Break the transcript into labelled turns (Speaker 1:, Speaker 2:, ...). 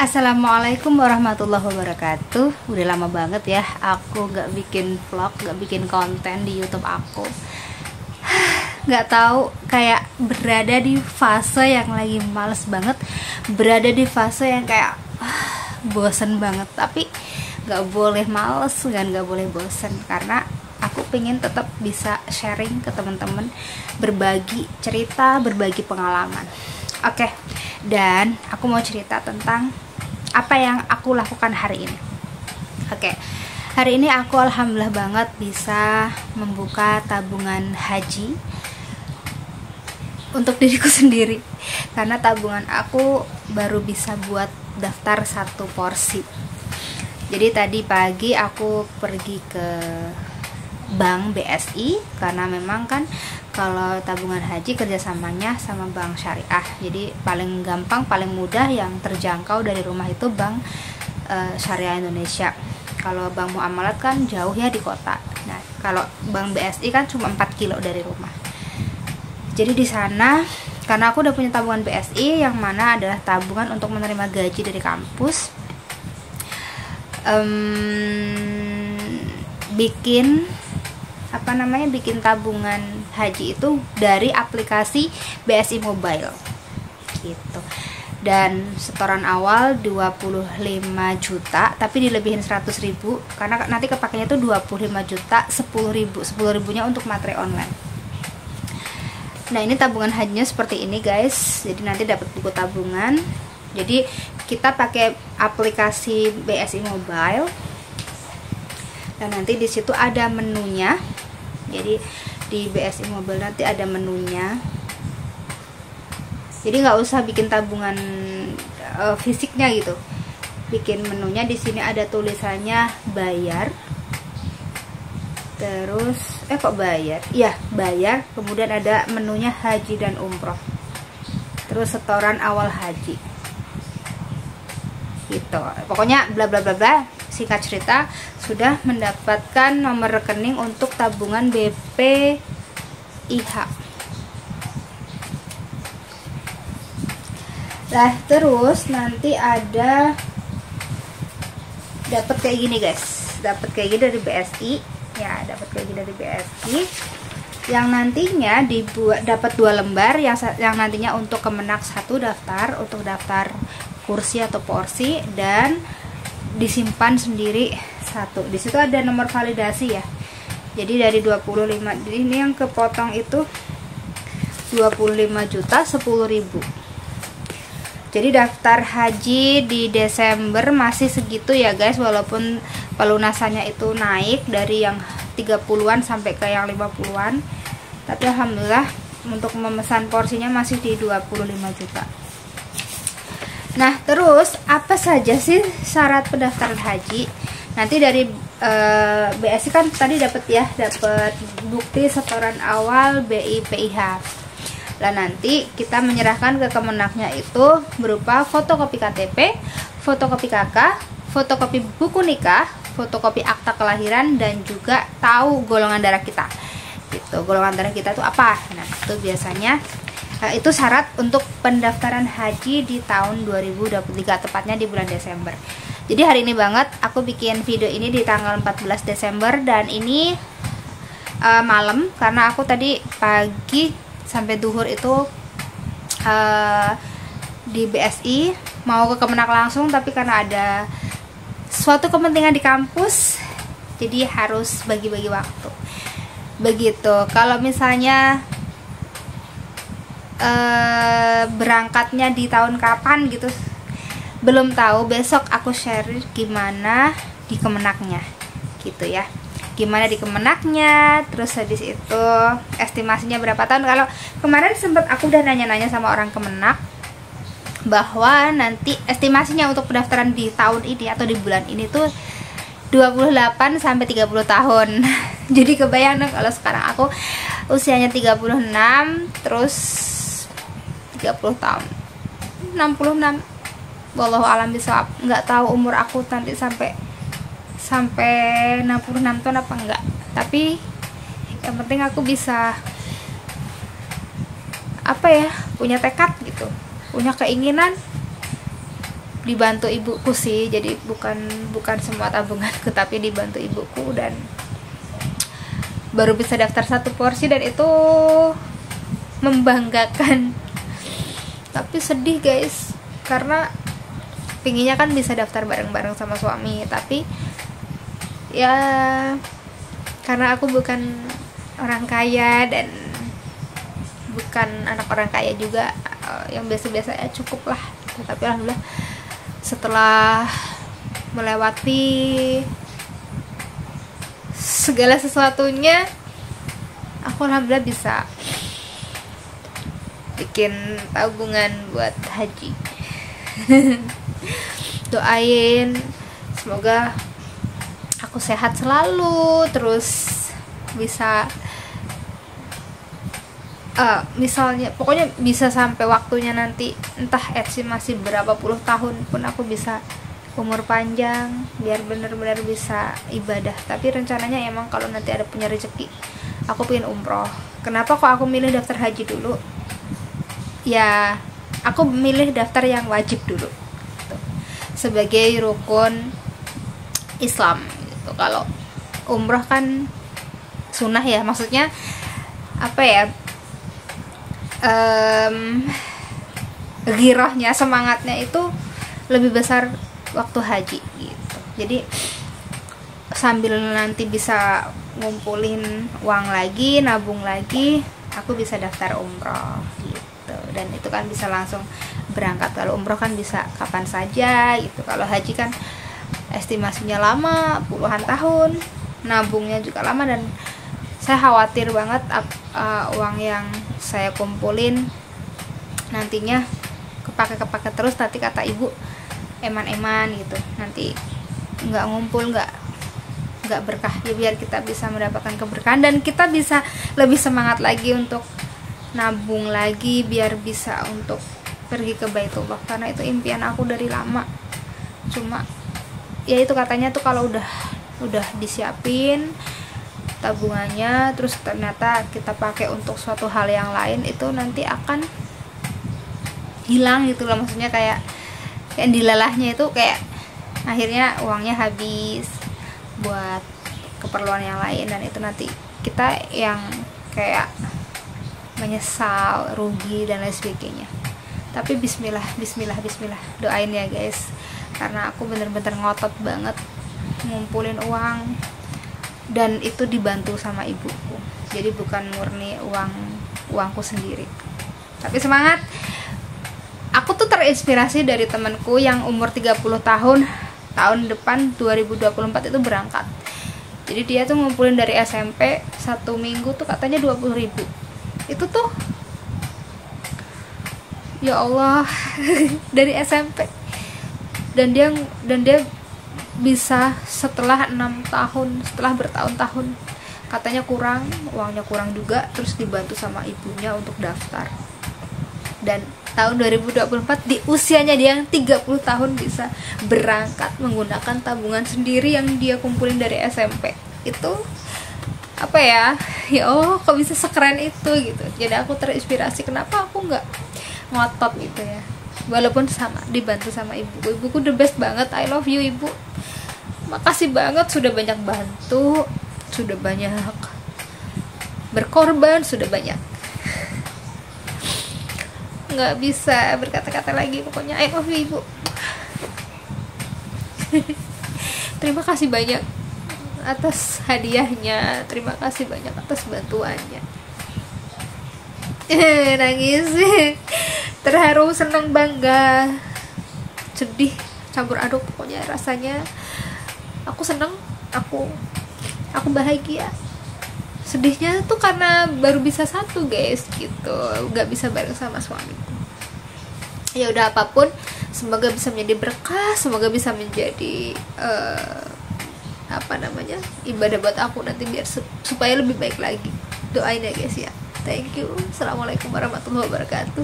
Speaker 1: Assalamualaikum warahmatullahi wabarakatuh. Udah lama banget ya aku gak bikin vlog, gak bikin konten di YouTube aku. Gak tahu, kayak berada di fase yang lagi males banget, berada di fase yang kayak bosen banget. Tapi gak boleh males kan, gak boleh bosen, karena aku pengen tetap bisa sharing ke teman-teman, berbagi cerita, berbagi pengalaman. Oke, dan aku mau cerita tentang apa yang aku lakukan hari ini. Oke, hari ini aku alhamdulillah banget bisa membuka tabungan haji untuk diriku sendiri, karena tabungan aku baru bisa buat daftar 1 porsi. Jadi tadi pagi aku pergi ke Bank BSI, karena memang kan kalau tabungan haji kerjasamanya sama bank syariah, jadi paling gampang, paling mudah, yang terjangkau dari rumah itu bank syariah Indonesia. Kalau bank muamalat kan jauh ya, di kota. Nah, kalau bank BSI kan cuma 4 kilo dari rumah. Jadi di sana, karena aku udah punya tabungan BSI, yang mana adalah tabungan untuk menerima gaji dari kampus, bikin tabungan haji itu dari aplikasi BSI Mobile gitu. Dan setoran awal 25 juta, tapi dilebihin 100.000 karena nanti kepakainya itu 25 juta 10 ribunya untuk materi online. Nah, ini tabungan hajinya seperti ini guys. Jadi nanti dapat buku tabungan. Jadi kita pakai aplikasi BSI Mobile, dan nanti di situ ada menunya. Jadi di BSI Mobile nanti ada menunya. Jadi nggak usah bikin tabungan fisiknya gitu. Bikin menunya, di sini ada tulisannya bayar. Terus kok bayar? Iya, bayar. Kemudian ada menunya haji dan umroh. Terus setoran awal haji. Gitu. Pokoknya bla bla bla bla. Singkat cerita, sudah mendapatkan nomor rekening untuk tabungan BPIH. Nah, terus nanti ada dapat kayak gini guys. Dapat kayak gini dari BSI. Ya, dapat kayak gini dari BSI. Yang nantinya dibuat dapat 2 lembar, yang nantinya untuk Kemenak 1 daftar, untuk daftar kursi atau porsi, dan disimpan sendiri 1. Di situ ada nomor validasi ya. Jadi dari 25, ini yang kepotong itu 25 juta 10 ribu. Jadi daftar haji di Desember masih segitu ya guys, walaupun pelunasannya itu naik dari yang 30-an sampai ke yang 50-an. Tapi alhamdulillah untuk memesan porsinya masih di 25 juta. Nah, terus apa saja sih syarat pendaftaran haji? Nanti dari BSI kan tadi dapat bukti setoran awal BIPIH. Lah nanti kita menyerahkan ke Kemenaknya itu berupa fotokopi KTP, fotokopi KK, fotokopi buku nikah, fotokopi akta kelahiran, dan juga tahu golongan darah kita. Gitu. Golongan darah kita itu apa? Nah, itu biasanya itu syarat untuk pendaftaran haji di tahun 2023, tepatnya di bulan Desember. Jadi hari ini banget aku bikin video ini di tanggal 14 Desember, dan ini malam, karena aku tadi pagi sampai duhur itu di BSI, mau ke Kemenak langsung, tapi karena ada suatu kepentingan di kampus, jadi harus bagi-bagi waktu. Begitu. Kalau misalnya berangkatnya di tahun kapan gitu, belum tahu. Besok aku share gimana di Kemenaknya gitu ya, gimana di Kemenaknya. Terus habis itu estimasinya berapa tahun. Kalau kemarin sempat aku udah nanya-nanya sama orang Kemenak bahwa nanti estimasinya untuk pendaftaran di tahun ini atau di bulan ini tuh 28 sampai 30 tahun. Jadi kebayang dong kalau sekarang aku usianya 36, terus 30 tahun 66, wallahu alam bisawab. Nggak tahu umur aku nanti sampai 66 tahun apa enggak, tapi yang penting aku bisa punya tekad gitu, punya keinginan dibantu ibuku sih, jadi bukan semua tabunganku, tapi dibantu ibuku, dan baru bisa daftar 1 porsi, dan itu membanggakan. Tapi sedih guys, karena pinginnya kan bisa daftar bareng-bareng sama suami, tapi ya karena aku bukan orang kaya dan bukan anak orang kaya juga, yang biasa-biasa ya cukup lah. Tapi alhamdulillah setelah melewati segala sesuatunya, aku alhamdulillah bisa bikin tabungan buat haji. Doain semoga aku sehat selalu, terus bisa misalnya pokoknya bisa sampai waktunya nanti, entah masih berapa puluh tahun pun aku bisa umur panjang, biar benar-benar bisa ibadah. Tapi rencananya emang kalau nanti ada punya rezeki, aku pengen umroh. Kenapa kok aku milih daftar haji dulu? Ya aku milih daftar yang wajib dulu gitu, sebagai rukun Islam gitu. Kalau umroh kan sunnah ya, maksudnya apa ya, girohnya, semangatnya itu lebih besar waktu haji gitu. Jadi sambil nanti bisa ngumpulin uang lagi, nabung lagi, aku bisa daftar umroh gitu. Dan itu kan bisa langsung berangkat. Kalau umroh kan bisa kapan saja gitu. Kalau haji kan estimasinya lama, puluhan tahun, nabungnya juga lama, dan saya khawatir banget uang yang saya kumpulin nantinya kepake terus, nanti kata ibu eman-eman gitu, nanti nggak ngumpul, nggak berkah. Ya biar kita bisa mendapatkan keberkahan dan kita bisa lebih semangat lagi untuk nabung lagi, biar bisa untuk pergi ke Baitullah, karena itu impian aku dari lama. Cuma ya itu katanya tuh kalau udah disiapin tabungannya, terus ternyata kita pakai untuk suatu hal yang lain, itu nanti akan hilang gitu loh. Maksudnya kayak dilalahnya itu kayak akhirnya uangnya habis buat keperluan yang lain, dan itu nanti kita yang kayak menyesal, rugi dan lain sebagainya. Tapi bismillah, doain ya guys, karena aku bener-bener ngotot banget ngumpulin uang, dan itu dibantu sama ibuku, jadi bukan murni uangku sendiri. Tapi semangat. Aku tuh terinspirasi dari temanku yang umur 30 tahun depan 2024 itu berangkat. Jadi dia tuh ngumpulin dari SMP 1 minggu tuh katanya 20.000. Itu tuh ya Allah dari SMP, dan dia bisa setelah 6 tahun, setelah bertahun-tahun. Katanya uangnya kurang juga, terus dibantu sama ibunya untuk daftar. Dan tahun 2024 di usianya dia yang 30 tahun bisa berangkat menggunakan tabungan sendiri yang dia kumpulin dari SMP. Itu apa ya? Ya Allah, kok bisa sekeren itu gitu. Jadi aku terinspirasi, kenapa aku nggak ngotot gitu ya. Walaupun dibantu sama ibuku the best banget. I love you ibu, makasih banget sudah banyak bantu, sudah banyak berkorban, sudah banyak, nggak bisa berkata-kata lagi pokoknya. I love you ibu. Terima kasih banyak atas hadiahnya, terima kasih banyak atas bantuannya. Nangis, terharu, senang, bangga, sedih, campur aduk, pokoknya rasanya. Aku seneng, aku bahagia. Sedihnya tuh karena baru bisa 1 guys gitu, nggak bisa bareng sama suamiku. Ya udah, apapun semoga bisa menjadi berkah, semoga bisa menjadi ibadah buat aku nanti, biar supaya lebih baik lagi. Doain ya guys ya. Thank you. Assalamualaikum warahmatullahi wabarakatuh.